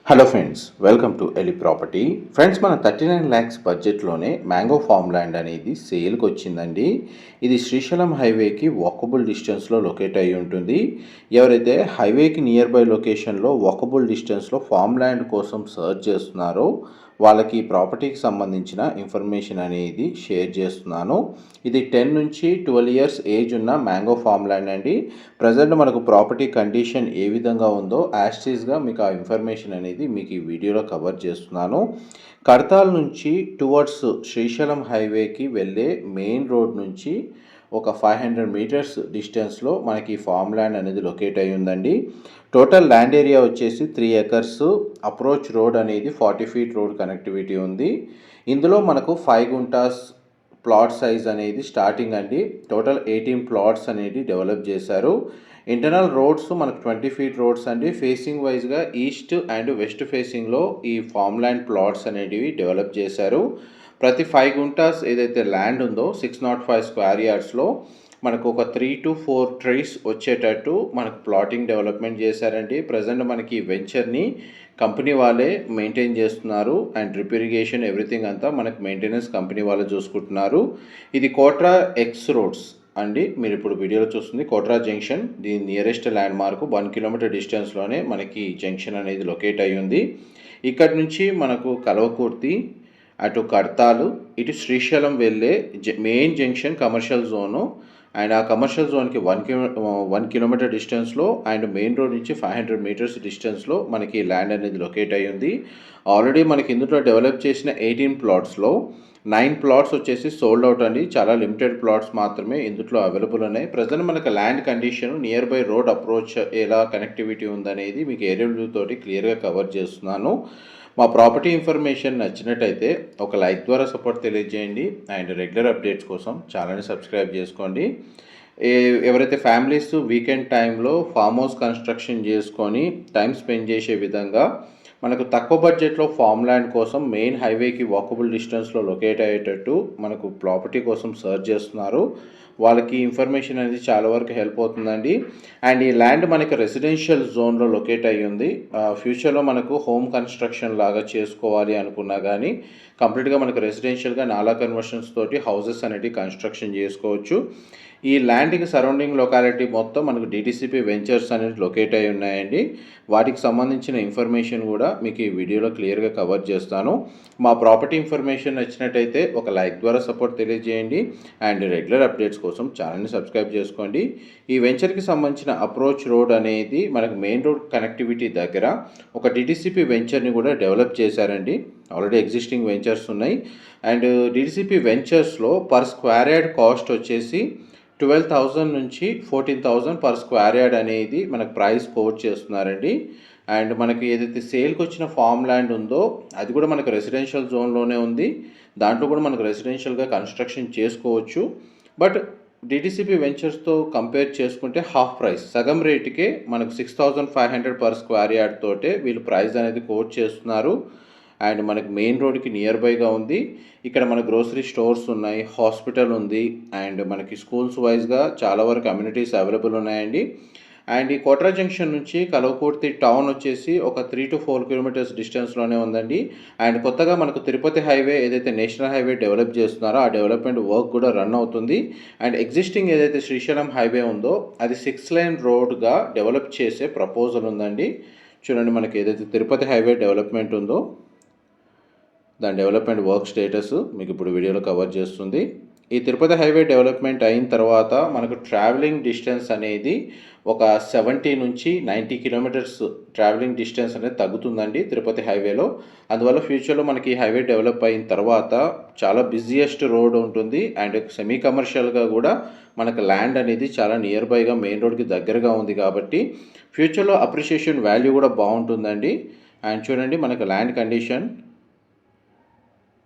Hello friends, welcome to ఎలి property. Friends, మన 39 ల్యాక్స్ బడ్జెట్లోనే మ్యాంగో ఫామ్ ల్యాండ్ అనేది సేల్కి వచ్చిందండి. ఇది శ్రీశైలం హైవేకి వాకబుల్ డిస్టెన్స్లో లొకేట్ అయి ఉంటుంది. ఎవరైతే హైవేకి నియర్ బై లొకేషన్లో వాకబుల్ డిస్టెన్స్లో ఫామ్ ల్యాండ్ కోసం సర్చ్ చేస్తున్నారో వాళ్ళకి ఈ ప్రాపర్టీకి సంబంధించిన ఇన్ఫర్మేషన్ అనేది షేర్ చేస్తున్నాను. ఇది 10 నుంచి 12 ఇయర్స్ ఏజ్ ఉన్న మ్యాంగో ఫామ్ ల్యాండ్ అండి. ప్రజెంట్ మనకు ప్రాపర్టీ కండిషన్ ఏ విధంగా ఉందో యాస్టీస్గా మీకు ఆ ఇన్ఫర్మేషన్ అనేది మీకు ఈ వీడియోలో కవర్ చేస్తున్నాను. కడతాల్ నుంచి టువర్డ్స్ శ్రీశైలం హైవేకి వెళ్ళే మెయిన్ రోడ్ నుంచి ఒక 500 మీటర్స్ డిస్టెన్స్లో మనకి ఫామ్ ల్యాండ్ అనేది లొకేట్ అయి ఉందండి. టోటల్ ల్యాండ్ ఏరియా వచ్చేసి 3 ఎకర్స్. అప్రోచ్ రోడ్ అనేది 40 ఫీట్ రోడ్ కనెక్టివిటీ ఉంది. ఇందులో మనకు 5 గుంటాస్ ప్లాట్ సైజ్ అనేది స్టార్టింగ్ అండి. టోటల్ 18 ప్లాట్స్ అనేది డెవలప్ చేశారు. ఇంటర్నల్ రోడ్స్ మనకు 20 ఫీట్ రోడ్స్ అండి. ఫేసింగ్ వైజ్గా ఈస్ట్ అండ్ వెస్ట్ ఫేసింగ్లో ఈ ఫామ్ ల్యాండ్ ప్లాట్స్ అనేటివి డెవలప్ చేశారు. ప్రతి 5 గుంటాస్ ఏదైతే ల్యాండ్ ఉందో 605 స్క్వేర్ యార్డ్స్లో మనకు ఒక 3 to 4 ట్రీస్ వచ్చేటట్టు మనకు ప్లాటింగ్ డెవలప్మెంట్ చేశారండి. ప్రజెంట్ మనకి వెంచర్ని కంపెనీ వాళ్ళే మెయింటైన్ చేస్తున్నారు అండ్ డ్రిప్ ఇరిగేషన్ ఎవ్రీథింగ్ అంతా మనకు మెయింటెనెన్స్ కంపెనీ వాళ్ళు చూసుకుంటున్నారు. ఇది కోట్రా ఎక్స్ రోడ్స్ అండి. మీరు ఇప్పుడు వీడియోలో చూస్తుంది కోట్రా జంక్షన్. దీని నియరెస్ట్ ల్యాండ్ మార్క్ 1 కిలోమీటర్ డిస్టెన్స్లోనే మనకి జంక్షన్ అనేది లొకేట్ అయ్యి ఉంది. ఇక్కడ నుంచి మనకు కల్వకుర్తి, అటు కడతాలు, ఇటు శ్రీశైలం వెళ్ళే main junction commercial zone. And ఆ కమర్షియల్ జోన్కి 1 కిలోమీటర్ డిస్టెన్స్లో అండ్ మెయిన్ రోడ్ నుంచి 500 మీటర్స్ డిస్టెన్స్లో మనకి ల్యాండ్ అనేది లొకేట్ అయ్యి ఉంది. ఆల్రెడీ మనకి ఇందులో డెవలప్ చేసిన 18 ప్లాట్స్లో 9 ప్లాట్స్ వచ్చేసి సోల్డ్ అవుట్ అండి. చాలా లిమిటెడ్ ప్లాట్స్ మాత్రమే ఇందులో అవైలబుల్ ఉన్నాయి. ప్రజెంట్ మనకు land condition, near by road approach ఎలా కనెక్టివిటీ ఉందనేది మీకు ఏరియల్ వ్యూ తోటి క్లియర్గా కవర్ చేస్తున్నాను. మా ప్రాపర్టీ ఇన్ఫర్మేషన్ నచ్చినట్టయితే ఒక లైక్ ద్వారా సపోర్ట్ తెలియజేయండి అండ్ రెగ్యులర్ అప్డేట్స్ కోసం ఛానల్ని సబ్స్క్రైబ్ చేసుకోండి. ఎవరైతే ఫ్యామిలీస్ వీకెండ్ టైంలో ఫామ్ హౌస్ కన్స్ట్రక్షన్ చేసుకొని టైం స్పెండ్ చేసే విధంగా మనకు తక్కువ బడ్జెట్లో ఫామ్ ల్యాండ్ కోసం మెయిన్ హైవేకి వాకబుల్ డిస్టెన్స్లో లొకేట్ అయ్యేటట్టు మనకు ప్రాపర్టీ కోసం సర్చ్ చేస్తున్నారు, వాళ్ళకి ఇన్ఫర్మేషన్ అనేది చాలా వరకు హెల్ప్ అవుతుందండి. అండ్ ఈ ల్యాండ్ మనకి రెసిడెన్షియల్ జోన్లో లొకేట్ అయ్యి ఉంది. ఫ్యూచర్లో మనకు హోమ్ కన్స్ట్రక్షన్ లాగా చేసుకోవాలి అనుకున్నా కానీ కంప్లీట్గా మనకు రెసిడెన్షియల్గా నాలా కన్వర్షన్స్ తోటి హౌసెస్ అనేవి కన్స్ట్రక్షన్ చేసుకోవచ్చు. ఈ ల్యాండ్కి సరౌండింగ్ లొకాలిటీ మొత్తం మనకు డిటిసిపి వెంచర్స్ అనేది లొకేట్ అయి ఉన్నాయండి. వాటికి సంబంధించిన ఇన్ఫర్మేషన్ కూడా మీకు ఈ వీడియోలో క్లియర్గా కవర్ చేస్తాను. మా ప్రాపర్టీ ఇన్ఫర్మేషన్ నచ్చినట్టయితే ఒక లైక్ ద్వారా సపోర్ట్ తెలియజేయండి అండ్ రెగ్యులర్ అప్డేట్స్ కోసం ఛానల్ని సబ్స్క్రైబ్ చేసుకోండి. ఈ వెంచర్కి సంబంధించిన అప్రోచ్ రోడ్ అనేది మనకు మెయిన్ రోడ్ కనెక్టివిటీ దగ్గర ఒక డిటిసిపి వెంచర్ని కూడా డెవలప్ చేశారండి. ఆల్రెడీ ఎగ్జిస్టింగ్ వెంచర్స్ ఉన్నాయి. అండ్ డిటిసిపి వెంచర్స్లో పర్ స్క్వేర్ యార్డ్ కాస్ట్ వచ్చేసి 12,000 నుంచి 14,000 పర్ స్క్వేర్ యార్డ్ అనేది మనకు ప్రైస్ కోట్ చేస్తున్నారండి. అండ్ మనకి ఏదైతే సేల్కి వచ్చిన ఫామ్ ల్యాండ్ ఉందో అది కూడా మనకు రెసిడెన్షియల్ జోన్లోనే ఉంది. దాంట్లో కూడా మనకు రెసిడెన్షియల్గా కన్స్ట్రక్షన్ చేసుకోవచ్చు. బట్ డిటిసిపి వెంచర్స్తో కంపేర్ చేసుకుంటే హాఫ్ ప్రైస్, సగం రేటుకే మనకు 6,500 పర్ స్క్వేర్ యార్డ్ తోటే వీళ్ళు ప్రైస్ అనేది కోట్ చేస్తున్నారు. అండ్ మనకి మెయిన్ రోడ్కి నియర్ బైగా ఉంది. ఇక్కడ మన గ్రోసరీ స్టోర్స్ ఉన్నాయి, హాస్పిటల్ ఉంది అండ్ మనకి స్కూల్స్ వైజ్గా చాలా వరకు అమ్యూనిటీస్ అవైలబుల్ ఉన్నాయండి. అండ్ ఈ కోట్రా జంక్షన్ నుంచి కల్వకుర్తి టౌన్ వచ్చేసి ఒక 3 to 4 కిలోమీటర్స్ డిస్టెన్స్లోనే ఉందండి. అండ్ కొత్తగా మనకు తిరుపతి హైవే ఏదైతే నేషనల్ హైవే డెవలప్ చేస్తున్నారో ఆ డెవలప్మెంట్ వర్క్ కూడా రన్ అవుతుంది. అండ్ ఎగ్జిస్టింగ్ ఏదైతే శ్రీశైలం హైవే ఉందో అది 6 లైన్ రోడ్గా డెవలప్ చేసే ప్రపోజల్ ఉందండి. చూడండి, మనకి ఏదైతే తిరుపతి హైవే డెవలప్మెంట్ ఉందో దాని డెవలప్మెంట్ వర్క్ స్టేటస్ మీకు ఇప్పుడు వీడియోలో కవర్ చేస్తుంది. ఈ తిరుపతి హైవే డెవలప్మెంట్ అయిన తర్వాత మనకు ట్రావెలింగ్ డిస్టెన్స్ అనేది ఒక 70 నుంచి 90 కిలోమీటర్స్ ట్రావెలింగ్ డిస్టెన్స్ అనేది తగ్గుతుందండి తిరుపతి హైవేలో. అందువల్ల ఫ్యూచర్లో మనకి ఈ హైవే డెవలప్ అయిన తర్వాత చాలా బిజియెస్ట్ రోడ్ ఉంటుంది అండ్ సెమీ కమర్షియల్గా కూడా మనకు ల్యాండ్ అనేది చాలా నియర్ బైగా మెయిన్ రోడ్కి దగ్గరగా ఉంది కాబట్టి ఫ్యూచర్లో అప్రిషియేషన్ వాల్యూ కూడా బాగుంటుందండి. అండ్ చూడండి, మనకు ల్యాండ్ కండిషన్,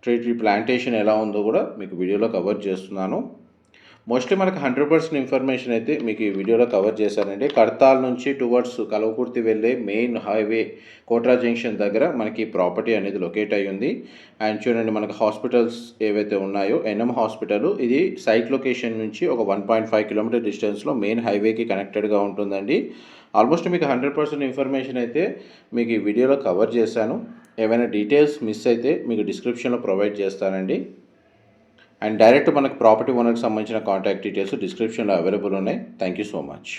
ట్రీ ప్లాంటేషన్ ఎలా ఉందో కూడా మీకు వీడియోలో కవర్ చేస్తున్నాను. మోస్ట్లీ మనకు 100% ఇన్ఫర్మేషన్ అయితే మీకు ఈ వీడియోలో కవర్ చేశానండి. కడతాల్ నుంచి టువర్డ్స్ కల్వకుర్తి వెళ్ళే మెయిన్ హైవే కోట్రా జంక్షన్ దగ్గర మనకి ప్రాపర్టీ అనేది లొకేట్ అయ్యి ఉంది. అండ్ చూడండి, మనకు హాస్పిటల్స్ ఏవైతే ఉన్నాయో ఎన్ఎం హాస్పిటల్ ఇది సైట్ లొకేషన్ నుంచి ఒక 1.5 కిలోమీటర్ డిస్టెన్స్లో మెయిన్ హైవేకి కనెక్టెడ్గా ఉంటుందండి. ఆల్మోస్ట్ మీకు 100% ఇన్ఫర్మేషన్ అయితే మీకు ఈ వీడియోలో కవర్ చేశాను. ఏమైనా డీటెయిల్స్ మిస్ అయితే మీకు డిస్క్రిప్షన్లో ప్రొవైడ్ చేస్తానండి. అండ్ డైరెక్ట్ మనకు ప్రాపర్టీ ఓనర్కి సంబంధించిన కాంటాక్ట్ డీటెయిల్స్ డిస్క్రిప్షన్లో అవైలబుల్ ఉన్నాయి. Thank you so much.